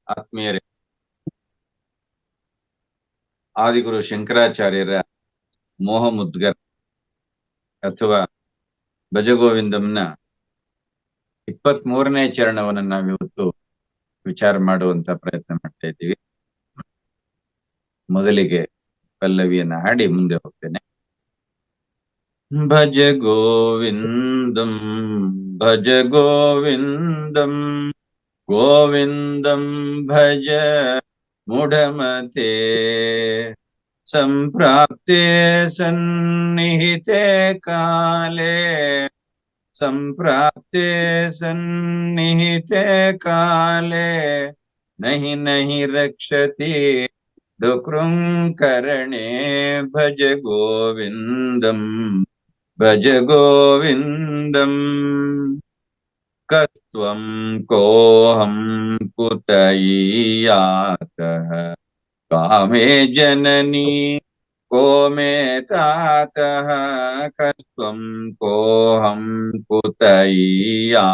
ಆತ್ಮೀಯರೇ, ಆದಿಗುರು ಶಂಕರಾಚಾರ್ಯರ ಮೋಹ ಮುದ್ಗರ ಅಥವಾ ಭಜಗೋವಿಂದಂನ 23ನೇ ಚರಣವನ್ನು ನಾವಿವತ್ತು ವಿಚಾರ ಮಾಡುವಂತ ಪ್ರಯತ್ನ ಮಾಡ್ತಾ ಇದ್ದೀವಿ. ಮೊದಲಿಗೆ ಪಲ್ಲವಿಯನ್ನ ಹಾಡಿ ಮುಂದೆ ಹೋಗ್ತೇನೆ. ಭಜ ಗೋವಿಂದಂ ಭಜ ಗೋವಿಂದಂ ಗೋವಿಂದಂ ಭಜ ಮೂಢಮತೆ ಸಂಪ್ರಾಪ್ತೆ ಸನ್ನಿಹಿತೆ ಕಾಲೇ ಸಂಪ್ರಾಪ್ತೆ ಸನ್ನಿಹಿತೆ ಕಾಲೇ ನಹಿ ನಹಿ ರಕ್ಷತಿ ಡುಕೃಂಕರಣೆ ಭಜ ಗೋವಿಂದಂ ಭಜ ಗೋವಿಂದಂ ಕತ್ವಂ ಕೋಹಂ ಕುತಯೀಯಾತಃ ಕಾಮೇ ಜನನಿ को मे तातः कस्त्वं कोऽहं कुतयीयातः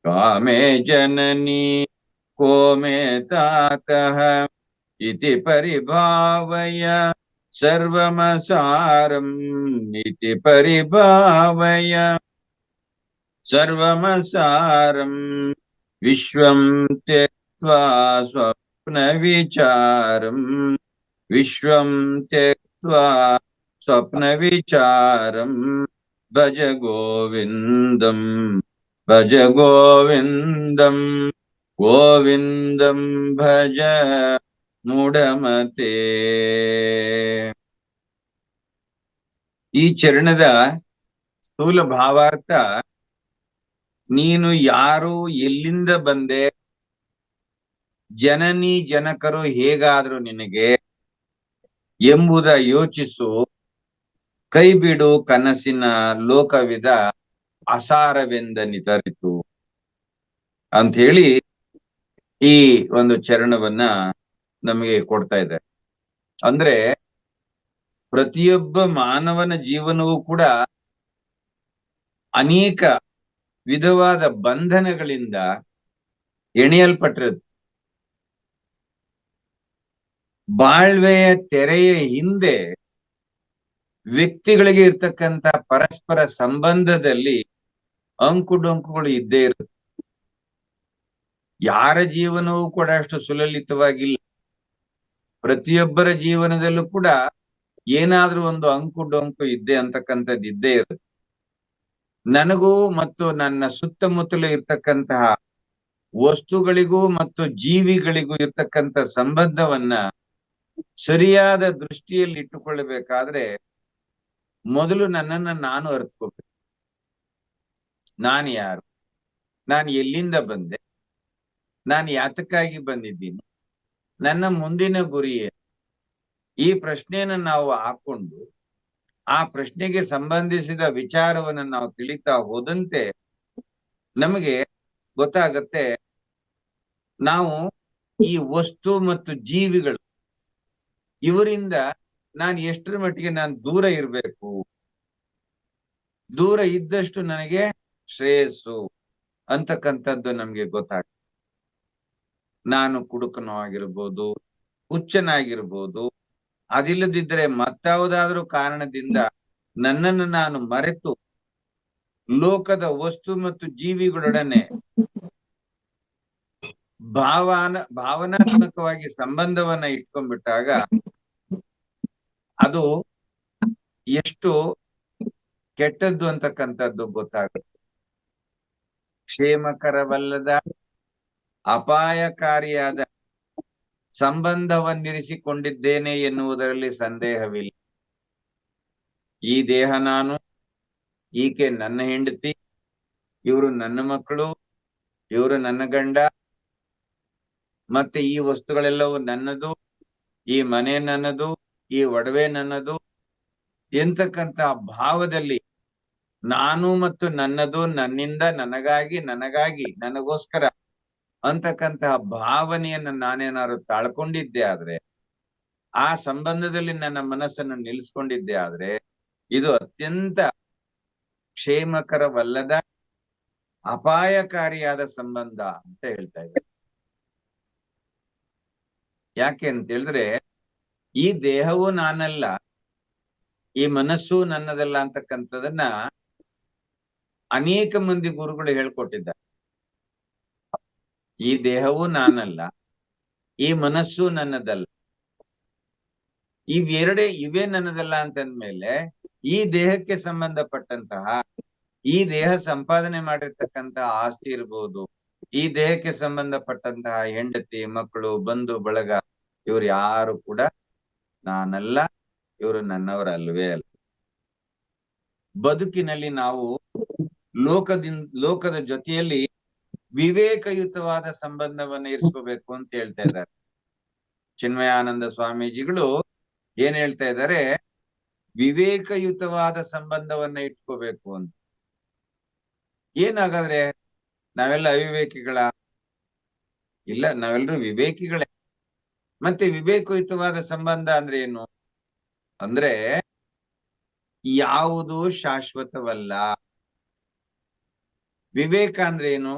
कामे जननी को मे तातः इति परिभावय सर्वमसारम् इति परिभावय सर्वमसारम् विश्वं त्यक्त्वा स्वप्नविचारम् विश्वं त्यक्त्वा स्वप्नविचारम् भज गोविंदं भज गोविंदं गोविंदं भज ಮೂಢಮತೆ. ಈ ಚರಣದ ಸ್ಥೂಲ ಭಾವಾರ್ಥ, ನೀನು ಯಾರು, ಎಲ್ಲಿಂದ ಬಂದೆ, ಜನನಿ ಜನಕರು ಹೇಗಾದ್ರು ನಿನಗೆ ಎಂಬುದ ಯೋಚಿಸು, ಕೈ ಬಿಡು ಕನಸಿನ ಲೋಕವಿದ ಅಸಾರವೆಂದನಿತರಿತು ಅಂತ ಹೇಳಿ ಈ ಒಂದು ಚರಣವನ್ನ ನಮಗೆ ಕೊಡ್ತಾ ಇದೆ. ಅಂದ್ರೆ ಪ್ರತಿಯೊಬ್ಬ ಮಾನವನ ಜೀವನವೂ ಕೂಡ ಅನೇಕ ವಿಧವಾದ ಬಂಧನಗಳಿಂದ ಎಣೆಯಲ್ಪಟ್ಟಿರುತ್ತೆ. ಬಾಳ್ವೆಯ ತೆರೆಯ ಹಿಂದೆ ವ್ಯಕ್ತಿಗಳಿಗೆ ಇರ್ತಕ್ಕಂಥ ಪರಸ್ಪರ ಸಂಬಂಧದಲ್ಲಿ ಅಂಕುಡೊಂಕುಗಳು ಇದ್ದೇ ಇರುತ್ತೆ. ಯಾರ ಜೀವನವೂ ಕೂಡ ಅಷ್ಟು ಸುಲಲಿತವಾಗಿಲ್ಲ. ಪ್ರತಿಯೊಬ್ಬರ ಜೀವನದಲ್ಲೂ ಕೂಡ ಏನಾದ್ರೂ ಒಂದು ಅಂಕುಡೊಂಕು ಇದ್ದೇ ಅಂತಕ್ಕಂಥದ್ದು ಇದ್ದೇ ಇರುತ್ತೆ. ನನಗೂ ಮತ್ತು ನನ್ನ ಸುತ್ತಮುತ್ತಲು ಇರ್ತಕ್ಕಂತಹ ವಸ್ತುಗಳಿಗೂ ಮತ್ತು ಜೀವಿಗಳಿಗೂ ಇರ್ತಕ್ಕಂಥ ಸಂಬಂಧವನ್ನ ಸರಿಯಾದ ದೃಷ್ಟಿಯಲ್ಲಿ ಇಟ್ಟುಕೊಳ್ಳಬೇಕಾದ್ರೆ ಮೊದಲು ನನ್ನನ್ನ ನಾನು ಅರ್ಥಕೋಬೇಕು. ನಾನು ಯಾರು, ನಾನು ಎಲ್ಲಿಂದ ಬಂದೆ, ನಾನು ಯಾತಕ್ಕಾಗಿ ಬಂದಿದ್ದೀನಿ, ನನ್ನ ಮುಂದಿನ ಗುರಿ ಏನು, ಈ ಪ್ರಶ್ನೆಯನ್ನು ನಾವು ಹಾಕೊಂಡು ಆ ಪ್ರಶ್ನೆಗೆ ಸಂಬಂಧಿಸಿದ ವಿಚಾರವನ್ನು ನಾವು ತಿಳಿತಾ ಹೋದಂತೆ ನಮಗೆ ಗೊತ್ತಾಗತ್ತೆ ನಾವು ಈ ವಸ್ತು ಮತ್ತು ಜೀವಿಗಳು ಇವರಿಂದ ನಾನು ಎಷ್ಟರ ಮಟ್ಟಿಗೆ ನಾನು ದೂರ ಇರಬೇಕು. ದೂರ ಇದ್ದಷ್ಟು ನನಗೆ ಶ್ರೇಯಸ್ಸು ಅಂತಕ್ಕಂಥದ್ದು ನಮ್ಗೆ ಗೊತ್ತಾಗ್ತದೆ. ನಾನು ಕುಡುಕನೋ ಆಗಿರ್ಬೋದು, ಹುಚ್ಚನಾಗಿರ್ಬೋದು, ಅದಿಲ್ಲದಿದ್ರೆ ಮತ್ತಾವುದಾದ್ರೂ ಕಾರಣದಿಂದ ನನ್ನನ್ನು ನಾನು ಮರೆತು ಲೋಕದ ವಸ್ತು ಮತ್ತು ಜೀವಿಗಳೊಡನೆ ಭಾವನಾತ್ಮಕವಾಗಿ ಸಂಬಂಧವನ್ನ ಇಟ್ಕೊಂಡ್ಬಿಟ್ಟಾಗ ಅದು ಎಷ್ಟು ಕೆಟ್ಟದ್ದು ಅಂತಕ್ಕಂಥದ್ದು ಗೊತ್ತಾಗುತ್ತೆ. ಕ್ಷೇಮಕರವಲ್ಲದ ಅಪಾಯಕಾರಿಯಾದ ಸಂಬಂಧವನ್ನಿರಿಸಿಕೊಂಡಿದ್ದೇನೆ ಎನ್ನುವುದರಲ್ಲಿ ಸಂದೇಹವಿಲ್ಲ. ಈ ದೇಹ ನಾನು, ಈಕೆ ನನ್ನ ಹೆಂಡತಿ, ಇವರು ನನ್ನ ಮಕ್ಕಳು, ಇವರು ನನ್ನ ಗಂಡ, ಮತ್ತೆ ಈ ವಸ್ತುಗಳೆಲ್ಲವೂ ನನ್ನದು, ಈ ಮನೆ ನನ್ನದು, ಈ ಒಡವೆ ನನ್ನದು ಎಂತಕ್ಕಂತ ಭಾವದಲ್ಲಿ ನಾನು ಮತ್ತು ನನ್ನದು, ನನ್ನಿಂದ, ನನಗಾಗಿ, ನನಗೋಸ್ಕರ ಅಂತಕ್ಕಂತಹ ಭಾವನೆಯನ್ನ ನಾನೇನಾದ್ರು ತಾಳ್ಕೊಂಡಿದ್ದೆ ಆದ್ರೆ, ಆ ಸಂಬಂಧದಲ್ಲಿ ನನ್ನ ಮನಸ್ಸನ್ನು ನಿಲ್ಲಿಸ್ಕೊಂಡಿದ್ದೆ ಆದ್ರೆ ಇದು ಅತ್ಯಂತ ಕ್ಷೇಮಕರವಲ್ಲದ ಅಪಾಯಕಾರಿಯಾದ ಸಂಬಂಧ ಅಂತ ಹೇಳ್ತಾ ಇದ್ದಾರೆ. ಯಾಕೆ ಅಂತ ಹೇಳಿದ್ರೆ ಈ ದೇಹವು ನಾನಲ್ಲ, ಈ ಮನಸ್ಸು ನನ್ನದಲ್ಲ ಅಂತಕ್ಕಂಥದನ್ನ ಅನೇಕ ಮಂದಿ ಗುರುಗಳು ಹೇಳ್ಕೊಟ್ಟಿದ್ದಾರೆ. ಈ ದೇಹವು ನಾನಲ್ಲ, ಈ ಮನಸ್ಸು ನನ್ನದಲ್ಲ, ಇವೇ ನನ್ನದಲ್ಲ ಅಂತಂದ್ಮೇಲೆ ಈ ದೇಹಕ್ಕೆ ಸಂಬಂಧಪಟ್ಟಂತಹ, ಈ ದೇಹ ಸಂಪಾದನೆ ಮಾಡಿರ್ತಕ್ಕಂತಹ ಆಸ್ತಿ ಇರ್ಬೋದು, ಈ ದೇಹಕ್ಕೆ ಸಂಬಂಧಪಟ್ಟಂತಹ ಹೆಂಡತಿ ಮಕ್ಕಳು ಬಂಧು ಬಳಗ, ಇವ್ರು ಯಾರು ಕೂಡ ನಾನಲ್ಲ, ಇವರು ನನ್ನವರಲ್ವೇ ಅಲ್ಲ. ಬದುಕಿನಲ್ಲಿ ನಾವು ಲೋಕದ ಜೊತೆಯಲ್ಲಿ ವಿವೇಕಯುತವಾದ ಸಂಬಂಧವನ್ನ ಇರಿಸ್ಕೋಬೇಕು ಅಂತ ಹೇಳ್ತಾ ಇದ್ದಾರೆ. ಚಿನ್ಮಯಾನಂದ ಸ್ವಾಮೀಜಿಗಳು ಏನ್ ಹೇಳ್ತಾ ಇದ್ದಾರೆ, ವಿವೇಕಯುತವಾದ ಸಂಬಂಧವನ್ನ ಇಟ್ಕೋಬೇಕು ಅಂತ. ಏನಾಗಾದ್ರೆ ನಾವೆಲ್ಲ ಅವಿವೇಕಿಗಳ? ಇಲ್ಲ, ನಾವೆಲ್ಲರೂ ವಿವೇಕಿಗಳೇ. ಮತ್ತೆ ವಿವೇಕಯುತವಾದ ಸಂಬಂಧ ಅಂದ್ರೆ ಏನು ಅಂದ್ರೆ, ಯಾವುದು ಶಾಶ್ವತವಲ್ಲ. ವಿವೇಕ ಅಂದ್ರೆ ಏನು?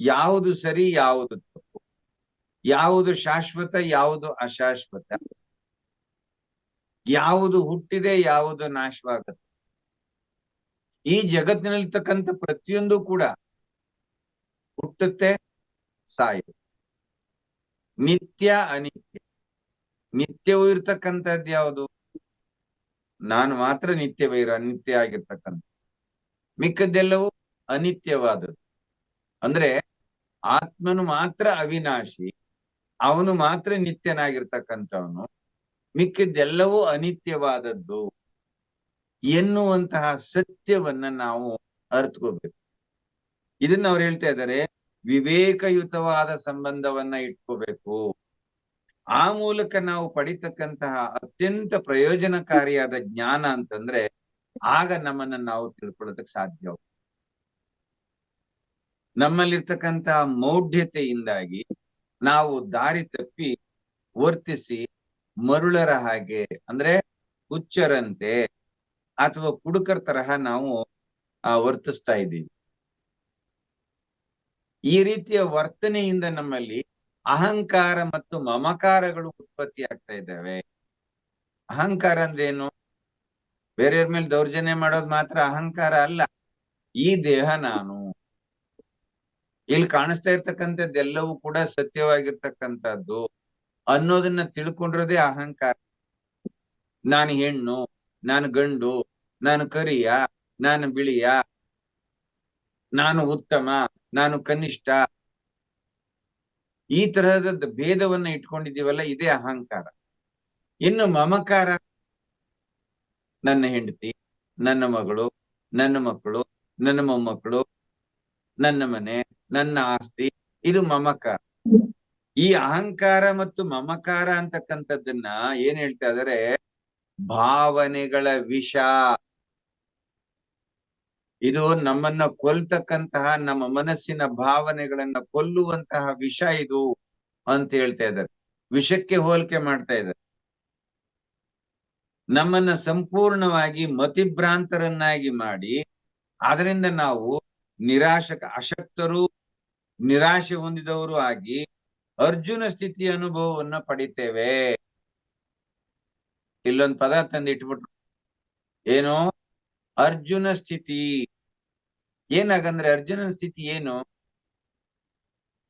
ಯಾವುದು ಸರಿ, ಯಾವುದು ತಪ್ಪು, ಯಾವುದು ಶಾಶ್ವತ, ಯಾವುದು ಅಶಾಶ್ವತ, ಯಾವುದು ಹುಟ್ಟಿದೆ, ಯಾವುದು ನಾಶವಾಗುತ್ತೆ. ಈ ಜಗತ್ತಿನಲ್ಲಿರ್ತಕ್ಕಂಥ ಪ್ರತಿಯೊಂದು ಕೂಡ ಹುಟ್ಟುತ್ತೆ, ಸಾಯುತ್ತೆ. ನಿತ್ಯ ಅನಿತ್ಯ. ನಿತ್ಯವೂ ಇರ್ತಕ್ಕಂಥದ್ದು ಯಾವುದು? ನಾನು ಮಾತ್ರ ಅನಿತ್ಯ ಆಗಿರ್ತಕ್ಕಂಥ. ಮಿಕ್ಕದ್ದೆಲ್ಲವೂ ಅನಿತ್ಯವಾದದ್ದು. ಅಂದ್ರೆ ಆತ್ಮನು ಮಾತ್ರ ಅವಿನಾಶಿ, ಅವನು ಮಾತ್ರ ನಿತ್ಯನಾಗಿರ್ತಕ್ಕಂಥವನು, ಮಿಕ್ಕಿದ್ದೆಲ್ಲವೂ ಅನಿತ್ಯವಾದದ್ದು ಎನ್ನುವಂತಹ ಸತ್ಯವನ್ನ ನಾವು ಅರ್ಥಕೋಬೇಕು. ಇದನ್ನ ಅವ್ರು ಹೇಳ್ತಾ ಇದ್ದಾರೆ, ವಿವೇಕಯುತವಾದ ಸಂಬಂಧವನ್ನ ಇಟ್ಕೋಬೇಕು. ಆ ಮೂಲಕ ನಾವು ಪಡಿತಕ್ಕಂತಹ ಅತ್ಯಂತ ಪ್ರಯೋಜನಕಾರಿಯಾದ ಜ್ಞಾನ ಅಂತಂದ್ರೆ ಆಗ ನಮ್ಮನ್ನ ನಾವು ತಿಳ್ಕೊಳ್ಳೋದಕ್ಕೆ ಸಾಧ್ಯ. ನಮ್ಮಲ್ಲಿರ್ತಕ್ಕಂತಹ ಮೌಢ್ಯತೆಯಿಂದಾಗಿ ನಾವು ದಾರಿ ತಪ್ಪಿ ವರ್ತಿಸಿ ಮರುಳರ ಹಾಗೆ, ಅಂದ್ರೆ ಹುಚ್ಚರಂತೆ ಅಥವಾ ಕುಡುಕರ ತರಹ ನಾವು ವರ್ತಿಸ್ತಾ ಇದ್ದೀವಿ. ಈ ರೀತಿಯ ವರ್ತನೆಯಿಂದ ನಮ್ಮಲ್ಲಿ ಅಹಂಕಾರ ಮತ್ತು ಮಮಕಾರಗಳು ಉತ್ಪತ್ತಿ ಆಗ್ತಾ ಇದ್ದಾವೆ. ಅಹಂಕಾರ ಅಂದ್ರೆ ಏನು? ಬೇರೆಯವ್ರ ಮೇಲೆ ದೌರ್ಜನ್ಯ ಮಾಡೋದು ಮಾತ್ರ ಅಹಂಕಾರ ಅಲ್ಲ. ಈ ದೇಹ ನಾನು, ಇಲ್ಲಿ ಕಾಣಿಸ್ತಾ ಇರ್ತಕ್ಕಂಥದ್ದೆಲ್ಲವೂ ಕೂಡ ಸತ್ಯವಾಗಿರ್ತಕ್ಕಂಥದ್ದು ಅನ್ನೋದನ್ನ ತಿಳ್ಕೊಂಡಿರೋದೇ ಅಹಂಕಾರ. ನಾನು ಹೆಣ್ಣು, ನಾನು ಗಂಡು, ನಾನು ಕರಿಯ, ನಾನು ಬಿಳಿಯ, ನಾನು ಉತ್ತಮ, ನಾನು ಕನಿಷ್ಠ, ಈ ತರಹದ ಭೇದವನ್ನ ಇಟ್ಕೊಂಡಿದ್ದೀವಲ್ಲ, ಇದೇ ಅಹಂಕಾರ. ಇನ್ನು ಮಮಕಾರ, ನನ್ನ ಹೆಂಡತಿ, ನನ್ನ ಮಗಳು, ನನ್ನ ಮಕ್ಕಳು, ನನ್ನ ಮೊಮ್ಮಕ್ಕಳು, ನನ್ನ ಮನೆ, ನನ್ನ ಆಸ್ತಿ, ಇದು ಮಮಕಾರ. ಈ ಅಹಂಕಾರ ಮತ್ತು ಮಮಕಾರ ಅಂತಕ್ಕಂಥದ್ದನ್ನ ಏನ್ ಹೇಳ್ತಾ ಇದಾರೆ, ಭಾವನೆಗಳ ವಿಷ. ಇದು ನಮ್ಮನ್ನ ಕೊಲ್ತಕ್ಕಂತಹ, ನಮ್ಮ ಮನಸ್ಸಿನ ಭಾವನೆಗಳನ್ನ ಕೊಲ್ಲುವಂತಹ ವಿಷ ಇದು ಅಂತ ಹೇಳ್ತಾ ಇದ್ದಾರೆ. ವಿಷಕ್ಕೆ ಹೋಲಿಕೆ ಮಾಡ್ತಾ ಇದ್ದಾರೆ. ನಮ್ಮನ್ನ ಸಂಪೂರ್ಣವಾಗಿ ಮತಿಭ್ರಾಂತರನ್ನಾಗಿ ಮಾಡಿ ಅದರಿಂದ ನಾವು ಅಶಕ್ತರು, ನಿರಾಶೆ ಹೊಂದಿದವರು ಆಗಿ ಅರ್ಜುನ ಸ್ಥಿತಿಯ ಅನುಭವವನ್ನ ಪಡಿತೇವೆ. ಇಲ್ಲೊಂದು ಪದ ತಂದಿಟ್ಬಿಟ್ರು, ಏನೋ ಅರ್ಜುನ ಸ್ಥಿತಿ. ಏನಾಗಂದ್ರೆ ಅರ್ಜುನನ ಸ್ಥಿತಿ ಏನು?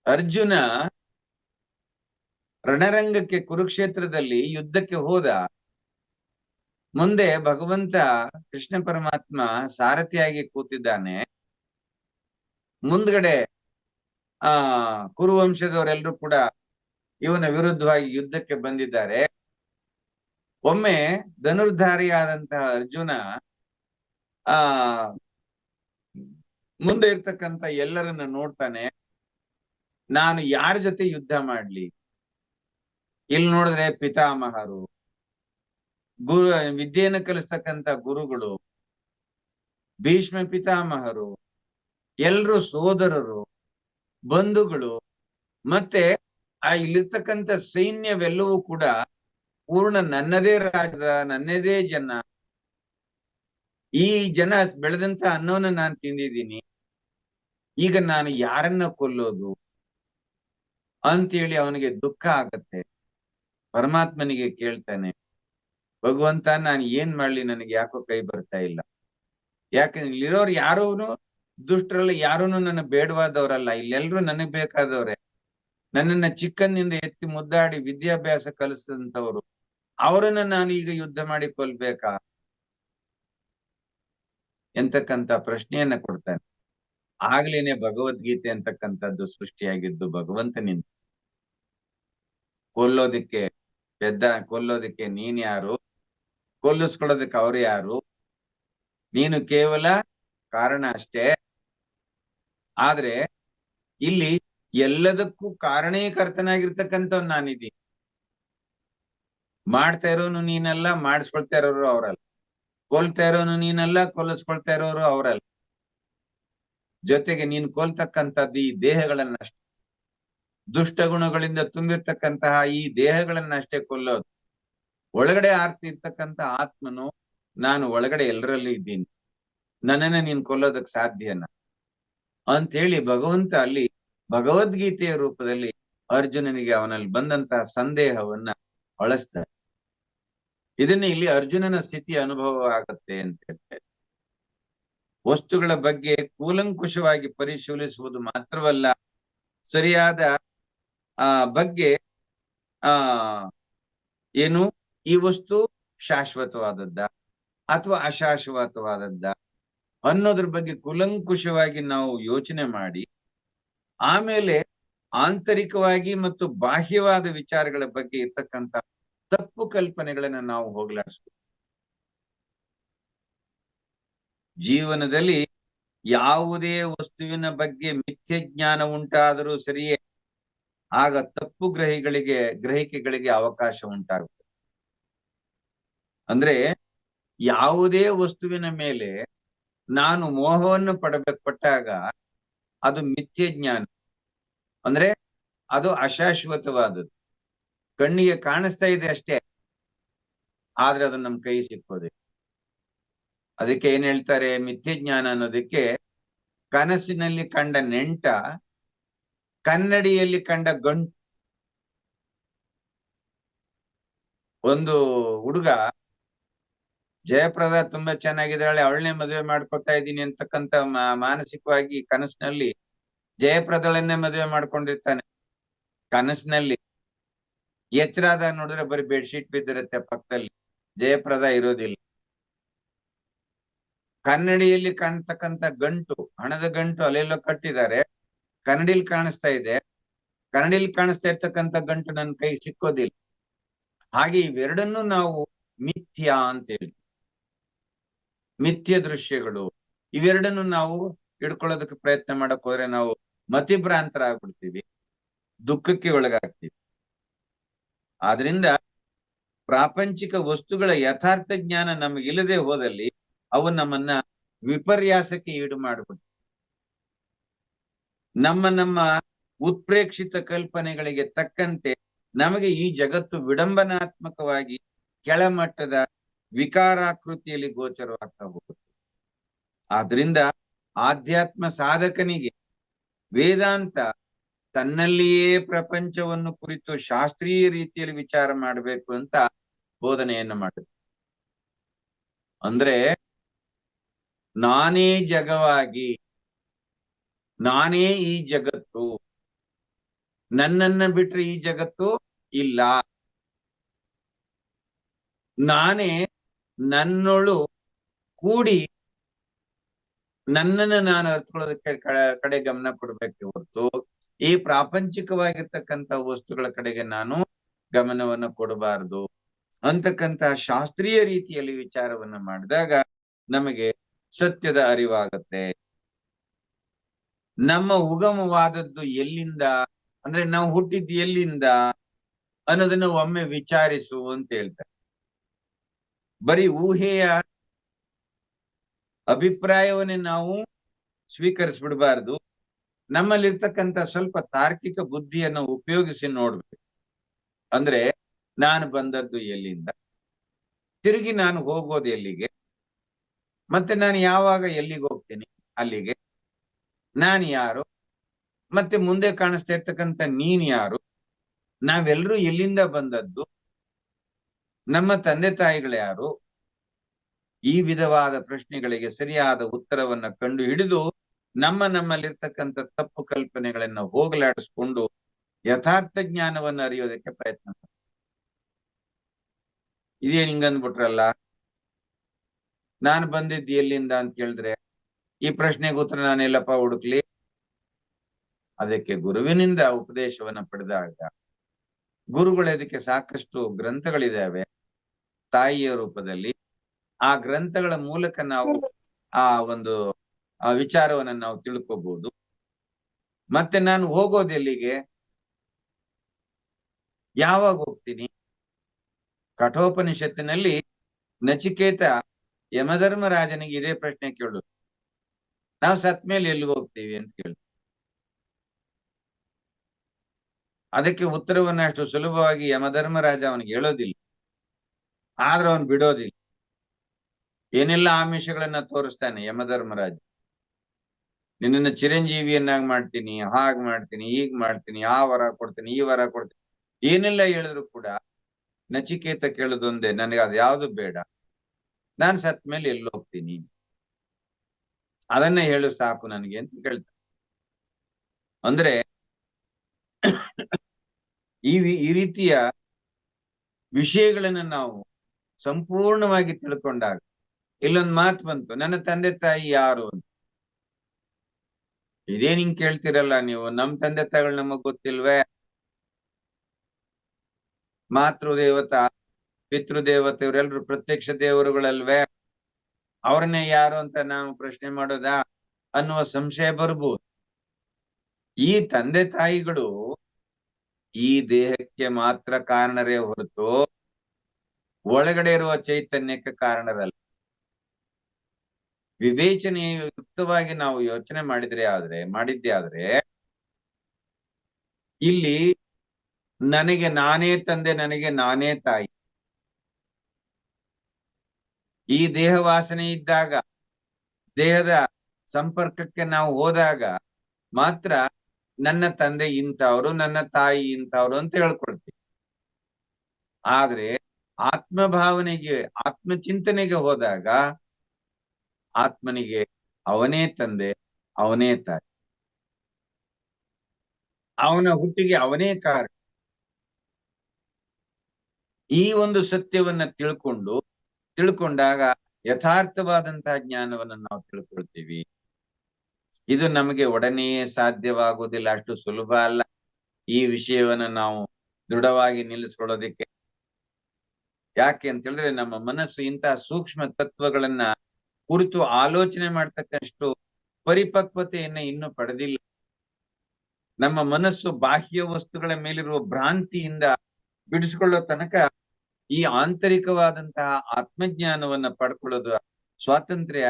ಅರ್ಜುನ ರಣರಂಗಕ್ಕೆ, ಕುರುಕ್ಷೇತ್ರದಲ್ಲಿ ಯುದ್ಧಕ್ಕೆ ಹೋದ. ಮುಂದೆ ಭಗವಂತ ಕೃಷ್ಣ ಪರಮಾತ್ಮ ಸಾರಥಿಯಾಗಿ ಕೂತಿದ್ದಾನೆ. ಮುಂದ್ಗಡೆ ಕುರುವಂಶದವರೆಲ್ಲರೂ ಕೂಡ ಇವನ ವಿರುದ್ಧವಾಗಿ ಯುದ್ಧಕ್ಕೆ ಬಂದಿದ್ದಾರೆ. ಒಮ್ಮೆ ಧನುರ್ಧಾರಿಯಾದಂತಹ ಅರ್ಜುನ ಮುಂದೆ ಇರ್ತಕ್ಕಂಥ ಎಲ್ಲರನ್ನ ನೋಡ್ತಾನೆ, ನಾನು ಯಾರ ಜೊತೆ ಯುದ್ಧ ಮಾಡ್ಲಿ? ಇಲ್ಲಿ ನೋಡಿದ್ರೆ ಪಿತಾಮಹರು, ವಿದ್ಯೆಯನ್ನು ಕಲಿಸ್ತಕ್ಕಂಥ ಗುರುಗಳು, ಭೀಷ್ಮ ಪಿತಾಮಹರು, ಎಲ್ರು ಸೋದರರು, ಬಂಧುಗಳು, ಮತ್ತೆ ಇಲ್ಲಿರ್ತಕ್ಕಂಥ ಸೈನ್ಯವೆಲ್ಲವೂ ಕೂಡ ಪೂರ್ಣ ನನ್ನದೇ ರಾಜ್ಯದ, ನನ್ನದೇ ಜನ. ಈ ಜನ ಬೆಳೆದಂತ ಅನ್ನವನ್ನ ನಾನು ತಿಂದಿದ್ದೀನಿ. ಈಗ ನಾನು ಯಾರನ್ನ ಕೊಲ್ಲೋದು ಅಂತೇಳಿ ಅವನಿಗೆ ದುಃಖ ಆಗತ್ತೆ. ಪರಮಾತ್ಮನಿಗೆ ಕೇಳ್ತಾನೆ, ಭಗವಂತ ನಾನು ಏನ್ ಮಾಡ್ಲಿ, ನನಗೆ ಯಾಕೋ ಕೈ ಬರ್ತಾ ಇಲ್ಲ. ಯಾಕಂದ್ರೆ ಇಲ್ಲಿರೋರು ಯಾರೂನು ದುಷ್ಟರಲ್ಲ, ಯಾರೂನು ನನ್ನ ಬೇಡವಾದವರಲ್ಲ, ಇಲ್ಲೆಲ್ರೂ ನನಗ್ ಬೇಕಾದವ್ರೆ. ನನ್ನನ್ನ ಚಿಕ್ಕಂದಿಂದ ಎತ್ತಿ ಮುದ್ದಾಡಿ ವಿದ್ಯಾಭ್ಯಾಸ ಕಲಿಸಿದಂತವ್ರು, ಅವರನ್ನ ನಾನು ಈಗ ಯುದ್ಧ ಮಾಡಿ ಕೊಲ್ಬೇಕಾ ಎಂತಕ್ಕಂತ ಪ್ರಶ್ನೆಯನ್ನ ಕೊಡ್ತಾನೆ. ಆಗ್ಲೇನೆ ಭಗವದ್ಗೀತೆ ಅಂತಕ್ಕಂಥದ್ದು ಸೃಷ್ಟಿಯಾಗಿದ್ದು ಭಗವಂತನಿಂದ. ಕೊಲ್ಲೋದಿಕ್ಕೆ ಕೊಲ್ಲೋದಿಕ್ಕೆ ನೀನ್ ಯಾರು, ಕೊಲ್ಲಿಸ್ಕೊಳ್ಳೋದಕ್ಕೆ ಅವ್ರು ಯಾರು, ನೀನು ಕೇವಲ ಕಾರಣ ಅಷ್ಟೇ. ಆದ್ರೆ ಇಲ್ಲಿ ಎಲ್ಲದಕ್ಕೂ ಕಾರಣೀಕರ್ತನಾಗಿರ್ತಕ್ಕಂಥವ್ ನಾನಿದ್ದೀನಿ. ಮಾಡ್ತಾ ಇರೋನು ನೀನಲ್ಲ, ಮಾಡಿಸ್ಕೊಳ್ತಾ ಇರೋರು ಅವರಲ್ಲ. ಕೊಲ್ತಾ ಇರೋನು ನೀನಲ್ಲ, ಕೊಲ್ಲಿಸ್ಕೊಳ್ತಾ ಇರೋರು ಅವರಲ್ಲ. ಜೊತೆಗೆ ನೀನು ಕೊಲ್ತಕ್ಕಂಥದ್ದು ಈ ದೇಹಗಳನ್ನಷ್ಟೇ, ದುಷ್ಟ ಗುಣಗಳಿಂದ ತುಂಬಿರ್ತಕ್ಕಂತಹ ಈ ದೇಹಗಳನ್ನಷ್ಟೇ ಕೊಲ್ಲೋದು. ಒಳಗಡೆ ಆರ್ತಿ ಇರ್ತಕ್ಕಂಥ ಆತ್ಮನು ನಾನು ಒಳಗಡೆ ಎಲ್ಲರಲ್ಲಿ ಇದ್ದೀನಿ, ನನ್ನನ್ನ ನೀನ್ ಕೊಲ್ಲೋದಕ್ ಸಾಧ್ಯನ ಅಂತ ಹೇಳಿ ಭಗವಂತ ಅಲ್ಲಿ ಭಗವದ್ಗೀತೆಯ ರೂಪದಲ್ಲಿ ಅರ್ಜುನನಿಗೆ ಅವನಲ್ಲಿ ಬಂದಂತಹ ಸಂದೇಹವನ್ನ ಅಳಿಸ್ತಾರೆ. ಇದನ್ನ ಇಲ್ಲಿ ಅರ್ಜುನನ ಸ್ಥಿತಿ ಅನುಭವ ಆಗತ್ತೆ ಅಂತ ಹೇಳ್ತಾರೆ. ವಸ್ತುಗಳ ಬಗ್ಗೆ ಕೂಲಂಕುಷವಾಗಿ ಪರಿಶೀಲಿಸುವುದು ಮಾತ್ರವಲ್ಲ, ಸರಿಯಾದ ಬಗ್ಗೆ ಆ ಏನು ಈ ವಸ್ತು ಶಾಶ್ವತವಾದದ್ದ ಅಥವಾ ಅಶಾಶ್ವತವಾದದ್ದ ಅನ್ನೋದ್ರ ಬಗ್ಗೆ ಕೂಲಂಕುಷವಾಗಿ ನಾವು ಯೋಚನೆ ಮಾಡಿ, ಆಮೇಲೆ ಆಂತರಿಕವಾಗಿ ಮತ್ತು ಬಾಹ್ಯವಾದ ವಿಚಾರಗಳ ಬಗ್ಗೆ ಇರ್ತಕ್ಕಂಥ ತಪ್ಪು ಕಲ್ಪನೆಗಳನ್ನ ನಾವು ಹೋಗಲಾಡಿಸ್ಬೇಕು. ಜೀವನದಲ್ಲಿ ಯಾವುದೇ ವಸ್ತುವಿನ ಬಗ್ಗೆ ಮಿಥ್ಯ ಜ್ಞಾನ ಉಂಟಾದರೂ ಸರಿಯೇ, ಆಗ ತಪ್ಪು ಗ್ರಹಿಕೆಗಳಿಗೆ ಅವಕಾಶ ಉಂಟಾಗುತ್ತೆ. ಅಂದ್ರೆ ಯಾವುದೇ ವಸ್ತುವಿನ ಮೇಲೆ ನಾನು ಮೋಹವನ್ನು ಪಟ್ಟಾಗ ಅದು ಮಿಥ್ಯ ಜ್ಞಾನ, ಅಂದ್ರೆ ಅದು ಅಶಾಶ್ವತವಾದದ್ದು. ಕಣ್ಣಿಗೆ ಕಾಣಿಸ್ತಾ ಇದೆ ಅಷ್ಟೇ, ಆದ್ರೆ ಅದು ನಮ್ ಕೈ ಸಿಕ್ಕೋದಿಲ್ಲ. ಅದಕ್ಕೆ ಏನ್ ಹೇಳ್ತಾರೆ, ಮಿಥ್ಯ ಜ್ಞಾನ ಅನ್ನೋದಕ್ಕೆ ಕನಸಿನಲ್ಲಿ ಕಂಡ ನೆಂಟ, ಕನ್ನಡಿಯಲ್ಲಿ ಕಂಡ ಗಂಟು. ಒಂದು ಹುಡುಗ ಜಯಪ್ರದ ತುಂಬಾ ಚೆನ್ನಾಗಿದ್ದಾಳೆ, ಅವಳನ್ನೇ ಮದುವೆ ಮಾಡ್ಕೊತಾ ಇದ್ದೀನಿ ಅಂತಕ್ಕಂಥ ಮಾನಸಿಕವಾಗಿ ಕನಸಿನಲ್ಲಿ ಜಯಪ್ರದಳನ್ನೇ ಮದುವೆ ಮಾಡ್ಕೊಂಡಿರ್ತಾನೆ. ಕನಸಿನಲ್ಲಿ ಎಚ್ಚರಾದಾಗ ನೋಡಿದ್ರೆ ಬರೀ ಬೆಡ್ಶೀಟ್ ಬಿದ್ದಿರುತ್ತೆ ಪಕ್ಕದಲ್ಲಿ, ಜಯಪ್ರದ ಇರೋದಿಲ್ಲ. ಕನ್ನಡಿಯಲ್ಲಿ ಕಾಣ್ತಕ್ಕಂಥ ಗಂಟು, ಹಣದ ಗಂಟು ಅಲ್ಲೆಲ್ಲೋ ಕಟ್ಟಿದ್ದಾರೆ, ಕನ್ನಡಿಲಿ ಕಾಣಿಸ್ತಾ ಇದೆ, ಕನ್ನಡಿಲಿ ಕಾಣಿಸ್ತಾ ಇರ್ತಕ್ಕಂಥ ಗಂಟು ನನ್ನ ಕೈ ಸಿಕ್ಕೋದಿಲ್ಲ. ಹಾಗೆ ಇವೆರಡನ್ನು ನಾವು ಮಿಥ್ಯ ಅಂತ ಹೇಳ್ತೀವಿ. ಮಿಥ್ಯ ದೃಶ್ಯಗಳು ಇವೆರಡನ್ನು ನಾವು ಹಿಡ್ಕೊಳ್ಳೋದಕ್ಕೆ ಪ್ರಯತ್ನ ಮಾಡಕ್ ಹೋದ್ರೆ ನಾವು ಮತಿಭ್ರಾಂತರಾಗ್ಬಿಡ್ತೀವಿ, ದುಃಖಕ್ಕೆ ಒಳಗಾಗ್ತೀವಿ. ಆದ್ರಿಂದ ಪ್ರಾಪಂಚಿಕ ವಸ್ತುಗಳ ಯಥಾರ್ಥ ಜ್ಞಾನ ನಮಗಿಲ್ಲದೆ ಹೋದಲ್ಲಿ ಅವು ನಮ್ಮನ್ನ ವಿಪರ್ಯಾಸಕ್ಕೆ ಈಡು ಮಾಡಿಬಿಡ್ತವೆ. ನಮ್ಮ ಉತ್ಪ್ರೇಕ್ಷಿತ ಕಲ್ಪನೆಗಳಿಗೆ ತಕ್ಕಂತೆ ನಮಗೆ ಈ ಜಗತ್ತು ವಿಡಂಬನಾತ್ಮಕವಾಗಿ ಕೆಳಮಟ್ಟದ ವಿಕಾರಾಕೃತಿಯಲ್ಲಿ ಗೋಚರವಾಗ್ತಾ ಹೋಗುತ್ತೆ. ಆದ್ರಿಂದ ಆಧ್ಯಾತ್ಮ ಸಾಧಕನಿಗೆ ವೇದಾಂತ ತನ್ನಲ್ಲಿಯೇ ಪ್ರಪಂಚವನ್ನು ಕುರಿತು ಶಾಸ್ತ್ರೀಯ ರೀತಿಯಲ್ಲಿ ವಿಚಾರ ಮಾಡಬೇಕು ಅಂತ ಬೋಧನೆಯನ್ನು ಮಾಡುತ್ತೆ. ಅಂದ್ರೆ ನಾನೇ ಜಗವಾಗಿ, ನಾನೇ ಈ ಜಗತ್ತು, ನನ್ನನ್ನ ಬಿಟ್ರೆ ಈ ಜಗತ್ತು ಇಲ್ಲ, ನಾನೇ ನನ್ನೊಳು ಕೂಡಿ ನನ್ನನ್ನು ನಾನು ಅರ್ಥಕೊಳ್ಳೋದಕ್ಕೆ ಕಡೆ ಗಮನ ಕೊಡ್ಬೇಕು ಹೊರತು ಈ ಪ್ರಾಪಂಚಿಕವಾಗಿರ್ತಕ್ಕಂಥ ವಸ್ತುಗಳ ಕಡೆಗೆ ನಾನು ಗಮನವನ್ನು ಕೊಡಬಾರದು ಅಂತಕ್ಕಂಥ ಶಾಸ್ತ್ರೀಯ ರೀತಿಯಲ್ಲಿ ವಿಚಾರವನ್ನ ಮಾಡಿದಾಗ ನಮಗೆ ಸತ್ಯದ ಅರಿವಾಗತ್ತೆ. ನಮ್ಮ ಉಗಮವಾದದ್ದು ಎಲ್ಲಿಂದ, ಅಂದ್ರೆ ನಾವು ಹುಟ್ಟಿದ್ದು ಎಲ್ಲಿಂದ ಅನ್ನೋದನ್ನ ಒಮ್ಮೆ ವಿಚಾರಿಸು ಅಂತ ಹೇಳ್ತಾರೆ. ಬರೀ ಊಹೆಯ ಅಭಿಪ್ರಾಯವನ್ನೇ ನಾವು ಸ್ವೀಕರಿಸ್ಬಿಡ್ಬಾರ್ದು. ನಮ್ಮಲ್ಲಿರ್ತಕ್ಕಂಥ ಸ್ವಲ್ಪ ತಾರ್ಕಿಕ ಬುದ್ಧಿಯನ್ನು ಉಪಯೋಗಿಸಿ ನೋಡ್ಬೇಕು. ಅಂದ್ರೆ ನಾನು ಬಂದದ್ದು ಎಲ್ಲಿಂದ, ತಿರುಗಿ ನಾನು ಹೋಗೋದು ಎಲ್ಲಿಗೆ, ಮತ್ತೆ ನಾನು ಯಾವಾಗ ಎಲ್ಲಿಗೆ ಹೋಗ್ತೀನಿ ಅಲ್ಲಿಗೆ, ನಾನು ಯಾರು, ಮತ್ತೆ ಮುಂದೆ ಕಾಣಿಸ್ತಾ ಇರ್ತಕ್ಕಂಥ ನೀನ್ ಯಾರು, ನಾವೆಲ್ಲರೂ ಎಲ್ಲಿಂದ ಬಂದದ್ದು, ನಮ್ಮ ತಂದೆ ತಾಯಿಗಳು ಯಾರು, ಈ ವಿಧವಾದ ಪ್ರಶ್ನೆಗಳಿಗೆ ಸರಿಯಾದ ಉತ್ತರವನ್ನ ಕಂಡು ಹಿಡಿದು ನಮ್ಮಲ್ಲಿರ್ತಕ್ಕಂಥ ತಪ್ಪು ಕಲ್ಪನೆಗಳನ್ನ ಹೋಗಲಾಡಿಸ್ಕೊಂಡು ಯಥಾರ್ಥ ಜ್ಞಾನವನ್ನು ಅರಿಯೋದಕ್ಕೆ ಪ್ರಯತ್ನ ಮಾಡಿ. ಇದೇನ್ ಹಿಂಗಂದ್ಬಿಟ್ರಲ್ಲ, ನಾನು ಬಂದಿದ್ದು ಎಲ್ಲಿಂದ ಅಂತ ಕೇಳಿದ್ರೆ ಈ ಪ್ರಶ್ನೆಗೆ ಉತ್ತರ ನಾನೆಲ್ಲಪ್ಪ ಹುಡುಕ್ಲಿ? ಅದಕ್ಕೆ ಗುರುವಿನಿಂದ ಉಪದೇಶವನ್ನ ಪಡೆದಾಗ, ಗುರುಗಳು ಅದಕ್ಕೆ ಸಾಕಷ್ಟು ಗ್ರಂಥಗಳಿದಾವೆ ತಾಯಿಯ ರೂಪದಲ್ಲಿ, ಆ ಗ್ರಂಥಗಳ ಮೂಲಕ ನಾವು ಆ ಒಂದು ವಿಚಾರವನ್ನ ನಾವು ತಿಳ್ಕೋಬಹುದು. ಮತ್ತೆ ನಾನು ಹೋಗೋದೆಲ್ಲಿಗೆ, ಯಾವಾಗ ಹೋಗ್ತೀನಿ? ಕಠೋಪನಿಷತ್ತಿನಲ್ಲಿ ನಚಿಕೇತ ಯಮಧರ್ಮರಾಜನಿಗೆ ಇದೇ ಪ್ರಶ್ನೆ ಕೇಳುದು, ನಾವು ಸತ್ ಮೇಲೆ ಎಲ್ಲಿ ಹೋಗ್ತೀವಿ ಅಂತ ಕೇಳಿ. ಅದಕ್ಕೆ ಉತ್ತರವನ್ನ ಅಷ್ಟು ಸುಲಭವಾಗಿ ಯಮಧರ್ಮರಾಜ ಅವನಿಗೆ ಹೇಳೋದಿಲ್ಲ, ಆದ್ರೆ ಅವನು ಬಿಡೋದಿಲ್ಲ. ಏನೆಲ್ಲ ಆಮಿಷಗಳನ್ನ ತೋರಿಸ್ತಾನೆ ಯಮಧರ್ಮರಾಜ. ನಿನ್ನನ್ನು ಚಿರಂಜೀವಿಯನ್ನಾಗಿ ಮಾಡ್ತೀನಿ, ಹಾಗ್ ಮಾಡ್ತೀನಿ, ಹೀಗ್ ಮಾಡ್ತೀನಿ, ಆ ವರ ಕೊಡ್ತೀನಿ, ಈ ವರ ಕೊಡ್ತೀನಿ, ಏನೆಲ್ಲ ಹೇಳಿದ್ರು ಕೂಡ ನಚಿಕೇತ ಕೇಳುದೊಂದೇ, ನನಗೆ ಅದು ಯಾವ್ದು ಬೇಡ, ನಾನ್ ಸತ್ ಮೇಲೆ ಎಲ್ಲಿ ಹೋಗ್ತೀನಿ, ಅದನ್ನ ಹೇಳು ಸಾಕು ನನಗೆ ಅಂತ ಕೇಳ್ತಾನೆ. ಅಂದ್ರೆ ಈ ರೀತಿಯ ವಿಷಯಗಳನ್ನ ನಾವು ಸಂಪೂರ್ಣವಾಗಿ ತಿಳ್ಕೊಂಡಾಗ ಇಲ್ಲೊಂದು ಮಾತು ಬಂತು, ನನ್ನ ತಂದೆ ತಾಯಿ ಯಾರು ಅಂತ. ಇದೇನ್ ಹಿಂಗ್ ಕೇಳ್ತಿರಲ್ಲ ನೀವು, ನಮ್ ತಂದೆ ತಾಯಿಗಳು ನಮಗ್ ಗೊತ್ತಿಲ್ವೇ? ಮಾತೃದೇವತಾ ಪಿತೃದೇವತೆ ಇವರೆಲ್ರು ಪ್ರತ್ಯಕ್ಷ ದೇವರುಗಳಲ್ವೇ? ಅವ್ರನ್ನೇ ಯಾರು ಅಂತ ನಾವು ಪ್ರಶ್ನೆ ಮಾಡೋದಾ ಅನ್ನುವ ಸಂಶಯ ಬರ್ಬೋದು. ಈ ತಂದೆ ತಾಯಿಗಳು ಈ ದೇಹಕ್ಕೆ ಮಾತ್ರ ಕಾರಣರೇ ಹೊರತು ಒಳಗಡೆ ಇರುವ ಚೈತನ್ಯಕ್ಕೆ ಕಾರಣರಲ್ಲ. ವಿವೇಚನೆಯುಕ್ತವಾಗಿ ನಾವು ಯೋಚನೆ ಮಾಡಿದ್ದೇ ಆದ್ರೆ ಇಲ್ಲಿ ನನಗೆ ನಾನೇ ತಂದೆ, ನನಗೆ ನಾನೇ ತಾಯಿ. ಈ ದೇಹ ವಾಸನೆ ಇದ್ದಾಗ, ದೇಹದ ಸಂಪರ್ಕಕ್ಕೆ ನಾವು ಹೋದಾಗ ಮಾತ್ರ ನನ್ನ ತಂದೆ ಇಂಥವ್ರು, ನನ್ನ ತಾಯಿ ಇಂಥವ್ರು ಅಂತ ಹೇಳ್ಕೊಳ್ತೀವಿ. ಆದ್ರೆ ಆತ್ಮಭಾವನೆಗೆ, ಆತ್ಮಚಿಂತನೆಗೆ ಹೋದಾಗ ಆತ್ಮನಿಗೆ ಅವನೇ ತಂದೆ, ಅವನೇ ತಾಯಿ, ಅವನ ಹುಟ್ಟಿಗೆ ಅವನೇ ಕಾರಣ. ಈ ಒಂದು ಸತ್ಯವನ್ನ ತಿಳ್ಕೊಂಡಾಗ ಯಥಾರ್ಥವಾದಂತಹ ಜ್ಞಾನವನ್ನು ನಾವು ತಿಳ್ಕೊಳ್ತೀವಿ. ಇದು ನಮಗೆ ಒಡನೆಯೇ ಸಾಧ್ಯವಾಗುವುದಿಲ್ಲ, ಅಷ್ಟು ಸುಲಭ ಅಲ್ಲ ಈ ವಿಷಯವನ್ನ ನಾವು ದೃಢವಾಗಿ ನಿಲ್ಲಿಸ್ಕೊಳ್ಳೋದಿಕ್ಕೆ. ಯಾಕೆ ಅಂತ ಹೇಳಿದ್ರೆ ನಮ್ಮ ಮನಸ್ಸು ಇಂತಹ ಸೂಕ್ಷ್ಮ ತತ್ವಗಳನ್ನ ಕುರಿತು ಆಲೋಚನೆ ಮಾಡ್ತಕ್ಕಷ್ಟು ಪರಿಪಕ್ವತೆಯನ್ನ ಇನ್ನೂ ಪಡೆದಿಲ್ಲ. ನಮ್ಮ ಮನಸ್ಸು ಬಾಹ್ಯ ವಸ್ತುಗಳ ಮೇಲಿರುವ ಭ್ರಾಂತಿಯಿಂದ ಬಿಡಿಸಿಕೊಳ್ಳೋ ತನಕ ಈ ಆಂತರಿಕವಾದಂತಹ ಆತ್ಮಜ್ಞಾನವನ್ನ ಪಡ್ಕೊಳ್ಳೋದು ಸ್ವಾತಂತ್ರ್ಯ